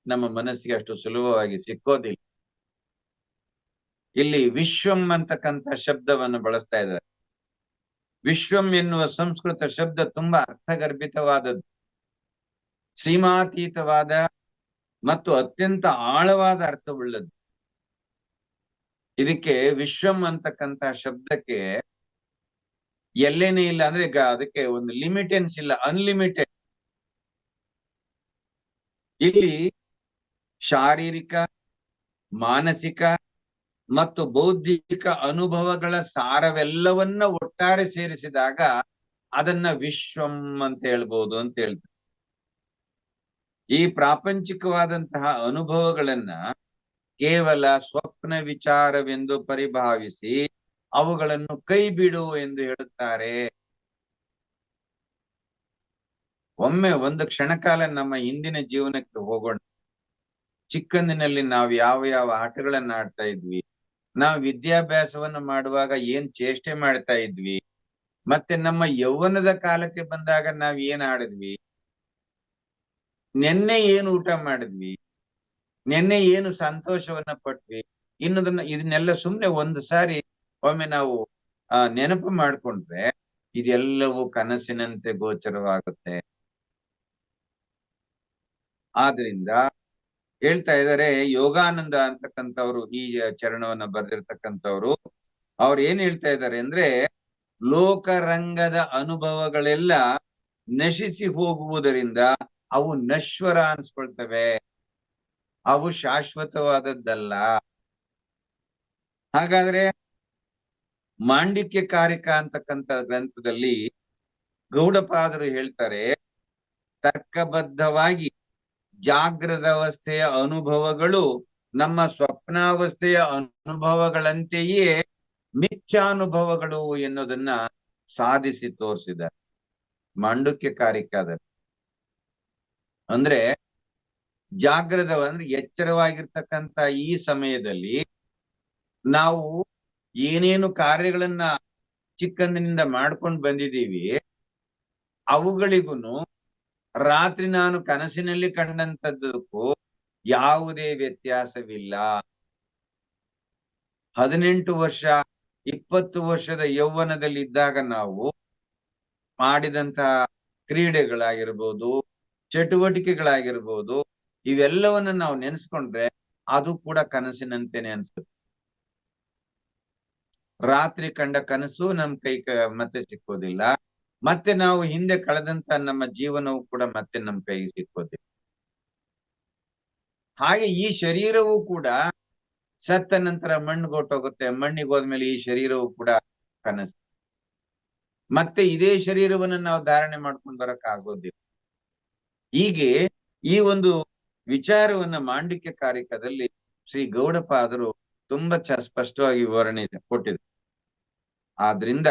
ನಮ್ಮ ಮನಸ್ಸಿಗೆ ಅಷ್ಟು ಸುಲಭವಾಗಿ ಸಿಕ್ಕೋದಿಲ್ಲ. ಇಲ್ಲಿ ವಿಶ್ವಂ ಅಂತಕ್ಕಂಥ ಶಬ್ದವನ್ನು ಬಳಸ್ತಾ ಇದ್ದಾರೆ. ವಿಶ್ವಂ ಎನ್ನುವ ಸಂಸ್ಕೃತ ಶಬ್ದ ತುಂಬಾ ಅರ್ಥಗರ್ಭಿತವಾದದ್ದು, ಸೀಮಾತೀತವಾದ ಮತ್ತು ಅತ್ಯಂತ ಆಳವಾದ ಅರ್ಥವುಳ್ಳದ್ದು. ಇದಕ್ಕೆ ವಿಶ್ವಂ ಅಂತಕ್ಕಂಥ ಶಬ್ದಕ್ಕೆ ಎಲ್ಲೇನೇ ಇಲ್ಲ, ಅಂದ್ರೆ ಅದಕ್ಕೆ ಒಂದು ಲಿಮಿಟೆನ್ಸ್ ಇಲ್ಲ, ಅನ್ಲಿಮಿಟೆಡ್. ಇಲ್ಲಿ ಶಾರೀರಿಕ, ಮಾನಸಿಕ ಮತ್ತು ಬೌದ್ಧಿಕ ಅನುಭವಗಳ ಸಾರವೆಲ್ಲವನ್ನ ಒಟ್ಟಾರೆ ಸೇರಿಸಿದಾಗ ಅದನ್ನ ವಿಶ್ವಂ ಅಂತ ಹೇಳ್ಬೋದು ಅಂತ ಹೇಳ್ತಾರೆ. ಈ ಪ್ರಾಪಂಚಿಕವಾದಂತಹ ಅನುಭವಗಳನ್ನ ಕೇವಲ ಸ್ವಪ್ನ ವಿಚಾರವೆಂದು ಪರಿಭಾವಿಸಿ ಅವುಗಳನ್ನು ಕೈ ಬಿಡು ಎಂದು ಹೇಳುತ್ತಾರೆ. ಒಮ್ಮೆ ಒಂದು ಕ್ಷಣಕಾಲ ನಮ್ಮ ಹಿಂದಿನ ಜೀವನಕ್ಕೆ ಹೋಗೋಣ. ಚಿಕ್ಕಂದಿನಲ್ಲಿ ನಾವು ಯಾವ ಯಾವ ಆಟಗಳನ್ನ ಆಡ್ತಾ ಇದ್ವಿ, ನಾವು ವಿದ್ಯಾಭ್ಯಾಸವನ್ನು ಮಾಡುವಾಗ ಏನ್ ಚೇಷ್ಟೆ ಮಾಡ್ತಾ ಇದ್ವಿ, ಮತ್ತೆ ನಮ್ಮ ಯೌವನದ ಕಾಲಕ್ಕೆ ಬಂದಾಗ ನಾವ್ ಏನ್ ಆಡಿದ್ವಿ, ನೆನ್ನೆ ಏನು ಊಟ ಮಾಡಿದ್ವಿ, ನೆನ್ನೆ ಏನು ಸಂತೋಷವನ್ನ ಪಟ್ವಿ, ಇದನ್ನೆಲ್ಲ ಸುಮ್ನೆ ಒಂದು ಸಾರಿ ಒಮ್ಮೆ ನಾವು ನೆನಪು ಮಾಡ್ಕೊಂಡ್ರೆ ಇದೆಲ್ಲವೂ ಕನಸಿನಂತೆ ಗೋಚರವಾಗುತ್ತೆ. ಆದ್ರಿಂದ ಹೇಳ್ತಾ ಇದ್ದಾರೆ. ಯೋಗಾನಂದ ಅಂತಕ್ಕಂಥವ್ರು ಈ ಚರಣವನ್ನ ಬರೆದಿರ್ತಕ್ಕಂಥವ್ರು. ಅವ್ರು ಏನ್ ಹೇಳ್ತಾ ಇದ್ದಾರೆ ಅಂದ್ರೆ, ಲೋಕರಂಗದ ಅನುಭವಗಳೆಲ್ಲ ನಶಿಸಿ ಹೋಗುವುದರಿಂದ ಅವು ನಶ್ವರ ಅನ್ಸ್ಕೊಳ್ತವೆ, ಅವು ಶಾಶ್ವತವಾದದ್ದಲ್ಲ. ಹಾಗಾದ್ರೆ ಮಾಂಡಿಕ್ಯ ಕಾರಿಕ ಅಂತಕ್ಕಂಥ ಗ್ರಂಥದಲ್ಲಿ ಗೌಡಪಾದರು ಹೇಳ್ತಾರೆ, ತರ್ಕಬದ್ಧವಾಗಿ ಜಾಗೃತ ಅವಸ್ಥೆಯ ಅನುಭವಗಳು ನಮ್ಮ ಸ್ವಪ್ನಾವಸ್ಥೆಯ ಅನುಭವಗಳಂತೆಯೇ ಮಿಥ್ಯಾನುಭವಗಳು ಎನ್ನುವುದನ್ನ ಸಾಧಿಸಿ ತೋರಿಸಿದ್ದಾರೆ ಮಾಂಡುಕ್ಯ ಕಾರಿಕಾದಲ್ಲಿ. ಅಂದ್ರೆ ಜಾಗೃತ ಅಂದ್ರೆ ಎಚ್ಚರವಾಗಿರ್ತಕ್ಕಂಥ ಈ ಸಮಯದಲ್ಲಿ ನಾವು ಏನೇನು ಕಾರ್ಯಗಳನ್ನ ಚಿಕ್ಕಂದಿನಿಂದ ಮಾಡ್ಕೊಂಡು ಬಂದಿದ್ದೀವಿ, ಅವುಗಳಿಗೂ ರಾತ್ರಿ ನಾನು ಕನಸಿನಲ್ಲಿ ಕಂಡಂತದ್ದಕ್ಕೂ ಯಾವುದೇ ವ್ಯತ್ಯಾಸವಿಲ್ಲ. 18 ವರ್ಷ 20 ವರ್ಷದ ಯೌವನದಲ್ಲಿ ನಾವು ಮಾಡಿದಂತಹ ಕ್ರೀಡೆಗಳಾಗಿರ್ಬೋದು, ಚಟುವಟಿಕೆಗಳಾಗಿರ್ಬೋದು, ಇವೆಲ್ಲವನ್ನ ನಾವು ನೆನೆಸ್ಕೊಂಡ್ರೆ ಅದು ಕೂಡ ಕನಸಿನಂತೆನೆ ಅನ್ಸುತ್ತೆ. ರಾತ್ರಿ ಕಂಡ ಕನಸು ನಮ್ ಕೈ ಮತ್ತೆ ಸಿಕ್ಕೋದಿಲ್ಲ, ಮತ್ತೆ ನಾವು ಹಿಂದೆ ಕಳೆದಂತ ನಮ್ಮ ಜೀವನವು ಕೂಡ ಮತ್ತೆ ನಮ್ಮ ಕೈಗೆ ಸಿಕ್ಕೋದಿಲ್ಲ. ಹಾಗೆ ಈ ಶರೀರವು ಕೂಡ ಸತ್ತ ನಂತರ ಮಣ್ಣಿಗೊಟ್ಟೋಗುತ್ತೆ, ಮಣ್ಣಿಗೆ ಹೋದ್ಮೇಲೆ ಈ ಶರೀರವು ಕೂಡ ಕನಸು. ಮತ್ತೆ ಇದೇ ಶರೀರವನ್ನು ನಾವು ಧಾರಣೆ ಮಾಡ್ಕೊಂಡು ಬರಕ್ ಆಗೋದಿಲ್ಲ. ಹೀಗೆ ಈ ಒಂದು ವಿಚಾರವನ್ನ ಮಾಂಡಿಕ್ಯ ಕಾರಿಕದಲ್ಲಿ ಶ್ರೀ ಗೌಡಪಾದರು ತುಂಬಾ ಸ್ಪಷ್ಟವಾಗಿ ವಿವರಣೆ ಕೊಟ್ಟಿದ್ರು. ಆದ್ರಿಂದ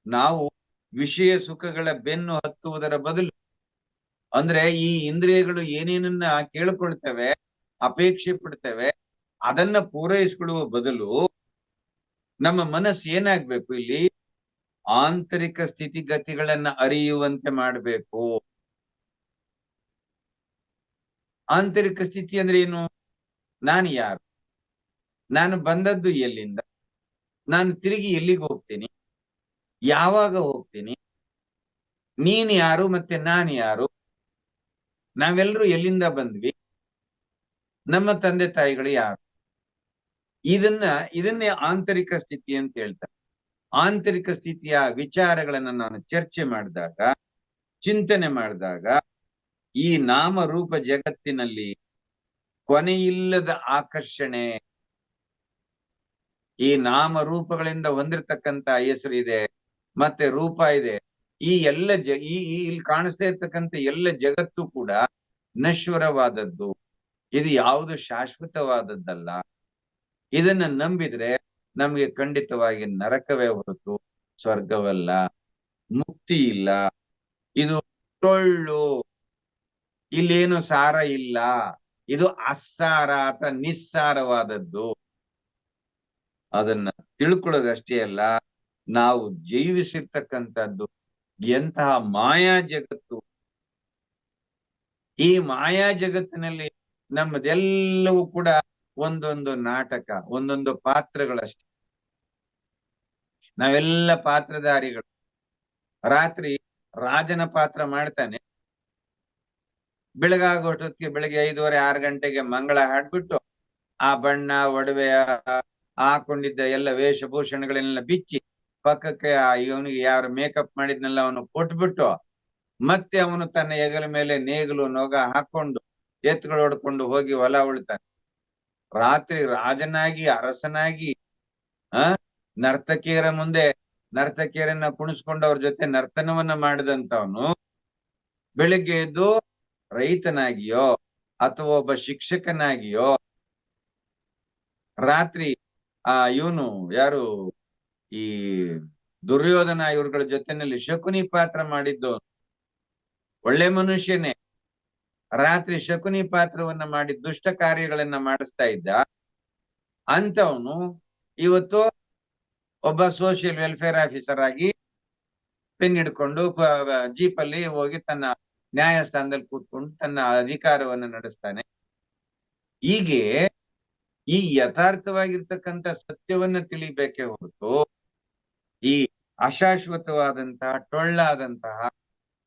ನಾವು ವಿಷಯ ಸುಖಗಳ ಬೆನ್ನು ಹತ್ತುವುದರ ಬದಲು, ಅಂದ್ರೆ ಈ ಇಂದ್ರಿಯಗಳು ಏನೇನನ್ನ ಕೇಳ್ಕೊಳ್ತೇವೆ, ಅಪೇಕ್ಷೆ ಪಡ್ತೇವೆ, ಅದನ್ನ ಪೂರೈಸಿಕೊಳ್ಳುವ ಬದಲು ನಮ್ಮ ಮನಸ್ಸು ಏನಾಗ್ಬೇಕು, ಇಲ್ಲಿ ಆಂತರಿಕ ಸ್ಥಿತಿಗತಿಗಳನ್ನ ಅರಿಯುವಂತೆ ಮಾಡ್ಬೇಕು. ಆಂತರಿಕ ಸ್ಥಿತಿ ಅಂದ್ರೆ ಏನು? ನಾನು ಯಾರು, ನಾನು ಬಂದದ್ದು ಎಲ್ಲಿಂದ, ನಾನು ತಿರುಗಿ ಎಲ್ಲಿಗೆ ಹೋಗ್ತೀನಿ, ಯಾವಾಗ ಹೋಗ್ತೀನಿ, ನೀನ್ ಯಾರು ಮತ್ತೆ ನಾನು ಯಾರು, ನಾವೆಲ್ಲರೂ ಎಲ್ಲಿಂದ ಬಂದ್ವಿ, ನಮ್ಮ ತಂದೆ ತಾಯಿಗಳು ಯಾರು, ಇದನ್ನೇ ಆಂತರಿಕ ಸ್ಥಿತಿ ಅಂತ ಹೇಳ್ತಾರೆ. ಆಂತರಿಕ ಸ್ಥಿತಿಯ ವಿಚಾರಗಳನ್ನ ನಾನು ಚರ್ಚೆ ಮಾಡಿದಾಗ, ಚಿಂತನೆ ಮಾಡಿದಾಗ, ಈ ನಾಮರೂಪ ಜಗತ್ತಿನಲ್ಲಿ ಕೊನೆಯಿಲ್ಲದ ಆಕರ್ಷಣೆ, ಈ ನಾಮರೂಪಗಳಿಂದ ಹೊಂದಿರತಕ್ಕಂತ ಹೆಸರು ಇದೆ, ಮತ್ತೆ ರೂಪ ಇದೆ, ಈ ಎಲ್ಲ ಇಲ್ಲಿ ಕಾಣಿಸ್ತಾ ಇರ್ತಕ್ಕಂಥ ಎಲ್ಲ ಜಗತ್ತು ಕೂಡ ನಶ್ವರವಾದದ್ದು, ಇದು ಯಾವುದು ಶಾಶ್ವತವಾದದ್ದಲ್ಲ. ಇದನ್ನ ನಂಬಿದ್ರೆ ನಮ್ಗೆ ಖಂಡಿತವಾಗಿ ನರಕವೇ ಹೊರತು ಸ್ವರ್ಗವಲ್ಲ, ಮುಕ್ತಿ ಇಲ್ಲ. ಇದು ಟೊಳ್ಳು, ಇಲ್ಲೇನು ಸಾರ ಇಲ್ಲ, ಇದು ಅಸಾರ ಅಥವಾ ನಿಸ್ಸಾರವಾದದ್ದು. ಅದನ್ನ ತಿಳ್ಕೊಳ್ಳೋದಷ್ಟೇ ಅಲ್ಲ, ನಾವು ಜೀವಿಸಿರ್ತಕ್ಕಂಥದ್ದು ಎಂತಹ ಮಾಯಾ ಜಗತ್ತು. ಈ ಮಾಯಾ ಜಗತ್ತಿನಲ್ಲಿ ನಮ್ಮದೆಲ್ಲವೂ ಕೂಡ ಒಂದೊಂದು ನಾಟಕ, ಒಂದೊಂದು ಪಾತ್ರಗಳಷ್ಟೇ. ನಾವೆಲ್ಲ ಪಾತ್ರಧಾರಿಗಳು. ರಾತ್ರಿ ರಾಜನ ಪಾತ್ರ ಮಾಡ್ತಾನೆ, ಬೆಳಗಾಗೋಷ್ಟೊತ್ತಿಗೆ ಬೆಳಗ್ಗೆ 5:30 6 ಗಂಟೆಗೆ ಮಂಗಳ ಹಾಡ್ಬಿಟ್ಟು ಆ ಬಣ್ಣ ಒಡವೆ ಹಾಕೊಂಡಿದ್ದ ಎಲ್ಲ ವೇಷಭೂಷಣಗಳನ್ನೆಲ್ಲ ಬಿಚ್ಚಿ ಪಕ್ಕಕ್ಕೆ ಇವನಿಗೆ ಯಾರು ಮೇಕಪ್ ಮಾಡಿದ್ನೆಲ್ಲ ಅವನು ಕೊಟ್ಬಿಟ್ಟು, ಮತ್ತೆ ಅವನು ತನ್ನ ಹೆಗಲ ಮೇಲೆ ನೇಗಿಲು ನೊಗ ಹಾಕೊಂಡು ಎತ್ತುಗಳು ಹೊಡ್ಕೊಂಡು ಹೋಗಿ ಹೊಲ ಉಳ್ತಾನೆ. ರಾತ್ರಿ ರಾಜನಾಗಿ ಅರಸನಾಗಿ ನರ್ತಕಿಯರ ಮುಂದೆ ನರ್ತಕಿಯರನ್ನ ಕುಣಿಸ್ಕೊಂಡು ಅವ್ರ ಜೊತೆ ನರ್ತನವನ್ನ ಮಾಡಿದಂತವನು ಬೆಳಿಗ್ಗೆ ಎದ್ದು ರೈತನಾಗಿಯೋ ಅಥವಾ ಒಬ್ಬ ಶಿಕ್ಷಕನಾಗಿಯೋ, ರಾತ್ರಿ ಇವನು ಯಾರು ಈ ದುರ್ಯೋಧನ ಇವ್ರಗಳ ಜೊತೆನಲ್ಲಿ ಶಕುನಿ ಪಾತ್ರ ಮಾಡಿದ್ದು ಒಳ್ಳೆ ಮನುಷ್ಯನೇ. ರಾತ್ರಿ ಶಕುನಿ ಪಾತ್ರವನ್ನ ಮಾಡಿ ದುಷ್ಟ ಕಾರ್ಯಗಳನ್ನ ಮಾಡಿಸ್ತಾ ಇದ್ದ ಅಂತವನು ಇವತ್ತು ಒಬ್ಬ ಸೋಷಿಯಲ್ ವೆಲ್ಫೇರ್ ಆಫೀಸರ್ ಆಗಿ ಪೆನ್ ಹಿಡ್ಕೊಂಡು ಜೀಪಲ್ಲಿ ಹೋಗಿ ತನ್ನ ನ್ಯಾಯಸ್ಥಾನದಲ್ಲಿ ಕೂತ್ಕೊಂಡು ತನ್ನ ಅಧಿಕಾರವನ್ನ ನಡೆಸ್ತಾನೆ. ಹೀಗೆ ಈ ಯಥಾರ್ಥವಾಗಿರ್ತಕ್ಕಂಥ ಸತ್ಯವನ್ನ ತಿಳಿಬೇಕೇ ಹೊರತು ಈ ಅಶಾಶ್ವತವಾದಂತಹ ಟೊಳ್ಳಾದಂತಹ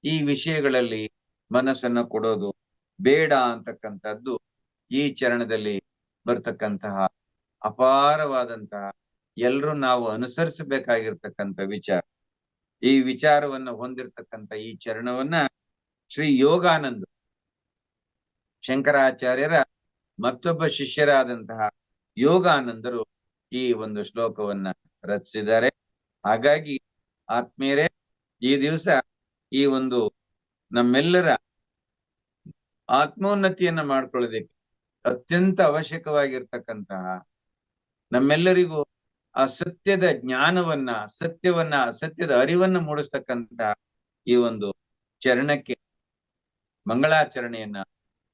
ಈ ವಿಷಯಗಳಲ್ಲಿ ಮನಸ್ಸನ್ನ ಕೊಡೋದು ಬೇಡ ಅಂತಕ್ಕಂಥದ್ದು ಈ ಚರಣದಲ್ಲಿ ಬರ್ತಕ್ಕಂತಹ ಅಪಾರವಾದಂತಹ ಎಲ್ರೂ ನಾವು ಅನುಸರಿಸಬೇಕಾಗಿರ್ತಕ್ಕಂಥ ವಿಚಾರ. ಈ ವಿಚಾರವನ್ನ ಹೊಂದಿರತಕ್ಕಂಥ ಈ ಚರಣವನ್ನ ಶ್ರೀ ಯೋಗಾನಂದ ಶಂಕರಾಚಾರ್ಯರ ಮತ್ತೊಬ್ಬ ಶಿಷ್ಯರಾದಂತಹ ಯೋಗಾನಂದರು ಈ ಒಂದು ಶ್ಲೋಕವನ್ನ ರಚಿಸಿದ್ದಾರೆ. ಹಾಗಾಗಿ ಆತ್ಮೀಯರೇ, ಈ ದಿವಸ ಈ ಒಂದು ನಮ್ಮೆಲ್ಲರ ಆತ್ಮೋನ್ನತಿಯನ್ನ ಮಾಡ್ಕೊಳ್ಳೋದಕ್ಕೆ ಅತ್ಯಂತ ಅವಶ್ಯಕವಾಗಿರ್ತಕ್ಕಂತಹ, ನಮ್ಮೆಲ್ಲರಿಗೂ ಆ ಸತ್ಯದ ಜ್ಞಾನವನ್ನ, ಸತ್ಯದ ಅರಿವನ್ನ ಮೂಡಿಸ್ತಕ್ಕಂತ ಈ ಒಂದು ಚರಣಕ್ಕೆ ಮಂಗಳಾಚರಣೆಯನ್ನ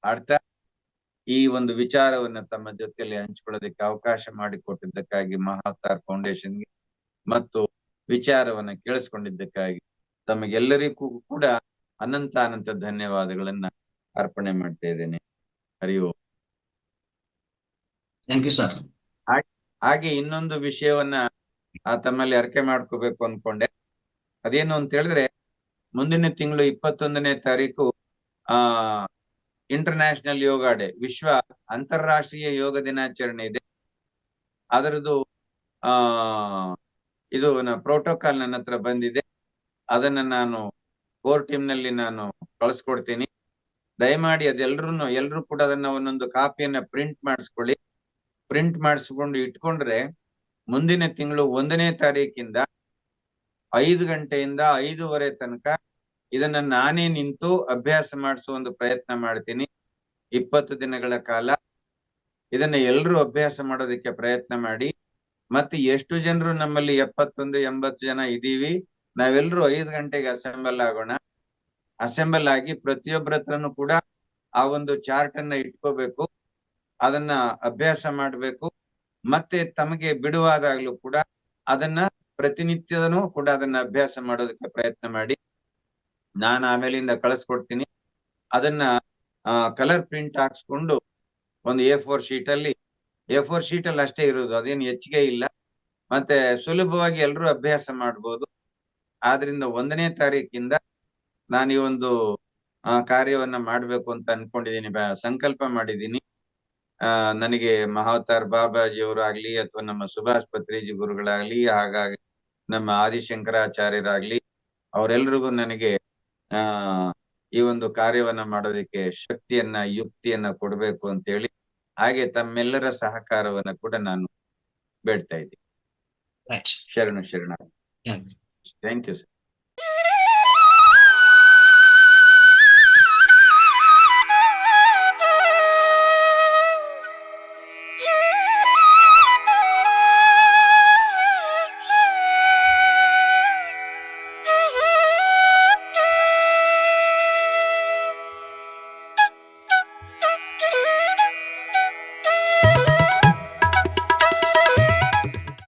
ಆಡ್ತಾ ಈ ಒಂದು ವಿಚಾರವನ್ನ ತಮ್ಮ ಜೊತೆಯಲ್ಲಿ ಹಂಚಿಕೊಳ್ಳೋದಕ್ಕೆ ಅವಕಾಶ ಮಾಡಿಕೊಟ್ಟಿದ್ದಕ್ಕಾಗಿ ಮಹಾವತಾರ್ ಫೌಂಡೇಶನ್ಗೆ ಮತ್ತು ವಿಚಾರವನ್ನ ಕೇಳಿಸ್ಕೊಂಡಿದ್ದಕ್ಕಾಗಿ ತಮಗೆಲ್ಲರಿಗೂ ಕೂಡ ಅನಂತ ಧನ್ಯವಾದಗಳನ್ನ ಅರ್ಪಣೆ ಮಾಡ್ತಾ ಇದ್ದೇನೆ. Hari Om. Thank you sir. ಹಾಗೆ ಇನ್ನೊಂದು ವಿಷಯವನ್ನ ತಮ್ಮಲ್ಲಿ ಅರಿಕೆ ಮಾಡ್ಕೋಬೇಕು ಅನ್ಕೊಂಡೆ. ಅದೇನು ಅಂತ ಹೇಳಿದ್ರೆ, ಮುಂದಿನ ತಿಂಗಳು 21ನೇ ತಾರೀಕು ಇಂಟರ್ನ್ಯಾಷನಲ್ ಯೋಗ ಡೇ, ವಿಶ್ವ ಅಂತಾರಾಷ್ಟ್ರೀಯ ಯೋಗ ದಿನಾಚರಣೆ ಇದೆ. ಅದರದ್ದು ಇದು ಪ್ರೋಟೋಕಾಲ್ ನನ್ನ ಹತ್ರ ಬಂದಿದೆ. ಅದನ್ನ ನಾನು ಕೋರ್ ಟೀಮ್ ನಲ್ಲಿ ನಾನು ಕಳಿಸ್ಕೊಡ್ತೀನಿ. ದಯಮಾಡಿ ಎಲ್ರು ಕೂಡ ಅದನ್ನ ಒಂದೊಂದು ಕಾಪಿಯನ್ನ ಪ್ರಿಂಟ್ ಮಾಡಿಸ್ಕೊಳ್ಳಿ. ಪ್ರಿಂಟ್ ಮಾಡಿಸ್ಕೊಂಡು ಇಟ್ಕೊಂಡ್ರೆ ಮುಂದಿನ ತಿಂಗಳು 1ನೇ ತಾರೀಕಿಂದ 5 ಗಂಟೆಯಿಂದ 5:30 ತನಕ ಇದನ್ನ ನಾನೇ ನಿಂತು ಅಭ್ಯಾಸ ಮಾಡಿಸುವ ಒಂದು ಪ್ರಯತ್ನ ಮಾಡ್ತೀನಿ. 20 ದಿನಗಳ ಕಾಲ ಇದನ್ನ ಎಲ್ರು ಅಭ್ಯಾಸ ಮಾಡೋದಕ್ಕೆ ಪ್ರಯತ್ನ ಮಾಡಿ. ಮತ್ತೆ ಎಷ್ಟು ಜನರು ನಮ್ಮಲ್ಲಿ 71-80 ಜನ ಇದೀವಿ, ನಾವೆಲ್ಲರೂ 5 ಗಂಟೆಗೆ ಅಸೆಂಬಲ್ ಆಗೋಣ. ಅಸೆಂಬಲ್ ಆಗಿ ಪ್ರತಿಯೊಬ್ಬರ ಹತ್ರನು ಕೂಡ ಆ ಒಂದು ಚಾರ್ಟ್ ಅನ್ನ ಇಟ್ಕೋಬೇಕು, ಅದನ್ನ ಅಭ್ಯಾಸ ಮಾಡ್ಬೇಕು. ಮತ್ತೆ ತಮಗೆ ಬಿಡುವಾದಾಗ್ಲೂ ಕೂಡ ಅದನ್ನ ಪ್ರತಿನಿತ್ಯದನೂ ಕೂಡ ಅದನ್ನ ಅಭ್ಯಾಸ ಮಾಡೋದಕ್ಕೆ ಪ್ರಯತ್ನ ಮಾಡಿ. ನಾನು ಆಮೇಲಿಂದ ಕಳಿಸ್ಕೊಡ್ತೀನಿ. ಅದನ್ನ ಕಲರ್ ಪ್ರಿಂಟ್ ಹಾಕ್ಸ್ಕೊಂಡು ಒಂದು A4 ಶೀಟಲ್ಲಿ ಅಷ್ಟೇ ಇರೋದು, ಅದೇನು ಹೆಚ್ಚಿಗೆ ಇಲ್ಲ. ಮತ್ತೆ ಸುಲಭವಾಗಿ ಎಲ್ರೂ ಅಭ್ಯಾಸ ಮಾಡ್ಬೋದು. ಆದ್ರಿಂದ 1ನೇ ತಾರೀಕಿಂದ ನಾನು ಈ ಒಂದು ಕಾರ್ಯವನ್ನ ಮಾಡ್ಬೇಕು ಅಂತ ಅನ್ಕೊಂಡಿದ್ದೀನಿ, ಸಂಕಲ್ಪ ಮಾಡಿದ್ದೀನಿ. ನನಗೆ ಮಹಾವತಾರ್ ಬಾಬಾಜಿಯವರಾಗ್ಲಿ ಅಥವಾ ನಮ್ಮ ಸುಭಾಷ್ ಪತ್ರಿಜಿ ಗುರುಗಳಾಗ್ಲಿ, ಹಾಗಾಗಿ ನಮ್ಮ ಆದಿಶಂಕರಾಚಾರ್ಯರಾಗ್ಲಿ, ಅವರೆಲ್ರಿಗೂ ನನಗೆ ಈ ಒಂದು ಕಾರ್ಯವನ್ನ ಮಾಡೋದಕ್ಕೆ ಶಕ್ತಿಯನ್ನ, ಯುಕ್ತಿಯನ್ನ ಕೊಡ್ಬೇಕು ಅಂತೇಳಿ, ಹಾಗೆ ತಮ್ಮೆಲ್ಲರ ಸಹಕಾರವನ್ನ ಕೂಡ ನಾನು ಬೇಡ್ತಾ ಇದ್ದೀನಿ. ಶರಣ. Thank you sir.